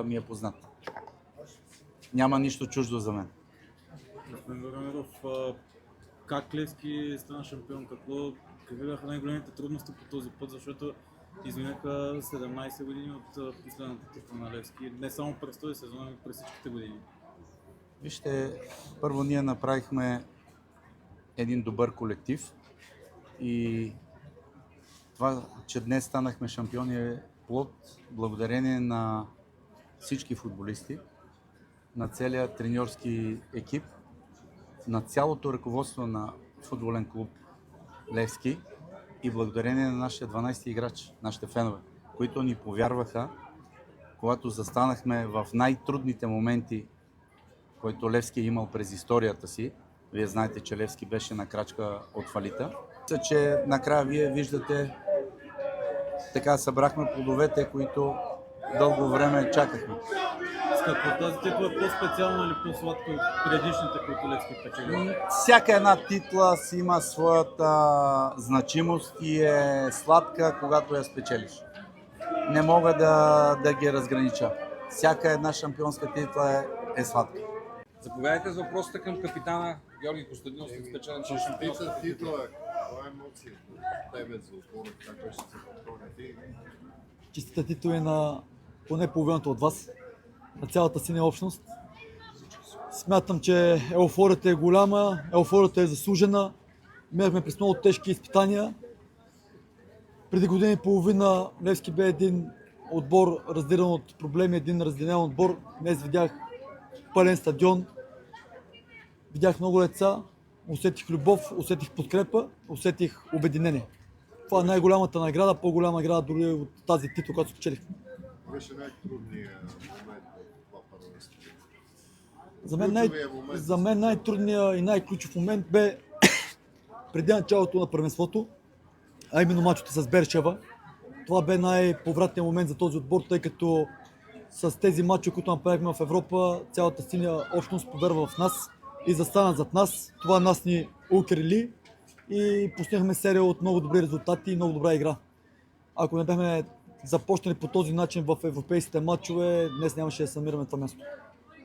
ми е познат. Няма нищо чуждо за мен. Господин Владимиров, как Левски стана шампион? Какви бяха най-големите трудности по този път, защото изминаха 17 години от последната титла на Левски, не само през този сезон, но през всичките години. Вижте, първо ние направихме един добър колектив и това, че днес станахме шампиони е плод благодарение на всички футболисти, на целия треньорски екип, на цялото ръководство на футболен клуб Левски и благодарение на нашия 12-ти играч, нашите фенове, които ни повярваха, когато застанахме в най-трудните моменти, който Левски е имал през историята си. Вие знаете, че Левски беше на крачка от фалита. Мисля, че накрая вие виждате, така събрахме плодовете, които дълго време чакахме. Скъпо, тази титла е по-специална или по-сладка от предишните, които Левски печели? Всяка една титла си има своята значимост и е сладка, когато я спечелиш. Не мога да ги разгранича. Всяка една шампионска титла е сладка. Заповядайте за въпросите към капитана Георги Костадинов след спечелен шампионска титла. Това е емоция. Тебе за отбора, как беше се повторя. Честите титли на поне половината от вас, на цялата синя общност. Смятам, че еуфорията е голяма, еуфорията е заслужена. Минахме през много тежки изпитания. Преди година и половина Левски бе един отбор разделен от проблеми, един разделен отбор. Днес видях пълен стадион, видях много деца, усетих любов, усетих подкрепа, усетих обединение. Това е най-голямата награда, по-голяма награда дори от тази титла, която спечелих. Беше най-трудният момент в това първенство. За мен най-трудният и най-ключов момент бе преди началото на първенството, а именно мачовете с Бершева. Това бе най-повратният момент за този отбор, тъй като с тези мачове, които направихме в Европа, цялата синя общност повярва в нас и застана зад нас. Това нас ни укрили и постигнахме серия от много добри резултати и много добра игра. Ако не бяхме започнали по този начин в европейските матчове, днес нямаше да се намираме това място.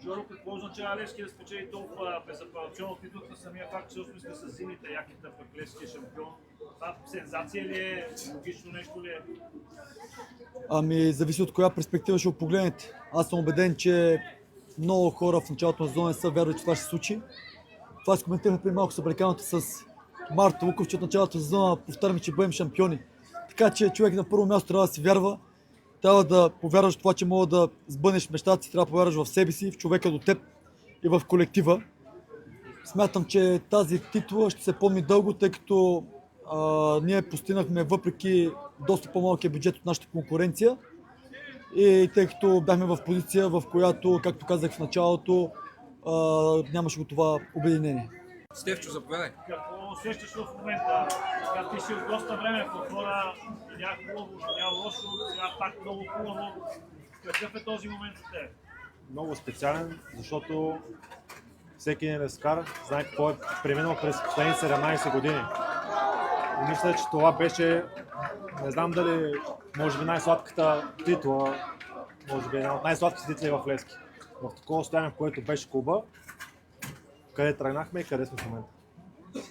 Жоро, какво означава Левски да спечели толкова безапелационно титлата? Самия факт, че сме с сините яките, пък Левски е шампион. Това сензация ли е? Логично нещо ли е? Ами, зависи от коя перспектива ще го погледнете. Аз съм убеден, че много хора в началото на сезона не са вярвали, че това ще се случи. Това си коментирахме преди малко с абриканото с Марто Луков, че от началото на сезона повтаряме, че бъдем шампиони. Така че човек на първо място трябва да си вярва, трябва да повярваш в това, че мога да сбъднеш мечтата си, трябва да повярваш в себе си, в човека до теб и в колектива. Смятам, че тази титла ще се помни дълго, тъй като ние постигнахме въпреки доста по-малкия бюджет от нашата конкуренция и тъй като бяхме в позиция, в която, както казах в началото, нямаше го това обединение. Стефчо, заповядай. Какво усещаш в момента? Ти си от доста време в отбора, видя хубаво, видя лошо, сега пак много хубаво. Какъв е този момент за теб? Много специален, защото всеки един левскар знае какво е преминал през последните 17 години. И мисля, че това беше, не знам дали, може би най-сладката титла, може би една от най-сладките титли в Левски. В такова състояние, в което беше клуба, къде тръгнахме и къде сме в момента.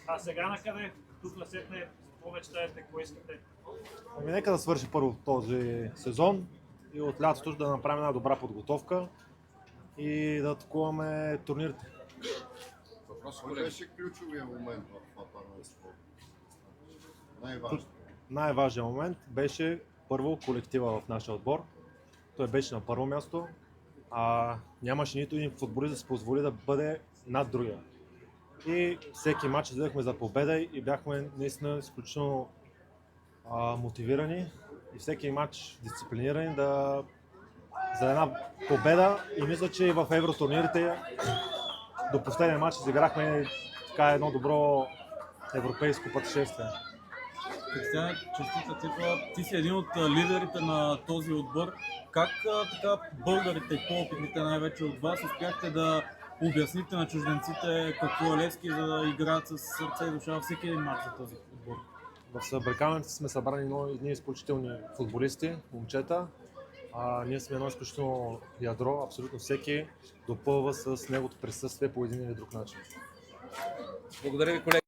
А сега накъде? Тук насетне, какво мечтаете, какво искате? Ами нека да свърши първо този сезон и от лятото да направим една добра подготовка и да атакуваме турнирите. Кой беше ключовия момент в това първенство? Най-важно. Най-важният момент беше първо колектива в нашия отбор. Той беше на първо място, нямаше нито един футболист да се позволи да бъде над другия. И всеки матч излезахме за победа и бяхме наистина изключително мотивирани и всеки матч дисциплинирани за една победа. И мисля, че и в евротурнирите до последния матч изиграхме така едно добро европейско пътешествие. Кристиан, честита титла. Ти си един от лидерите на този отбор. Как така българите и по-опитните най-вече от вас успяхте да обясните на чужденците какво е Левски, за да играят с сърце и душа във всеки един мач за този отбор? В Събрекалните сме събрани едни изключителни футболисти, момчета. Ние сме едно изключително ядро, абсолютно всеки допълва с неговото присъствие по един или друг начин. Благодаря ви, колеги.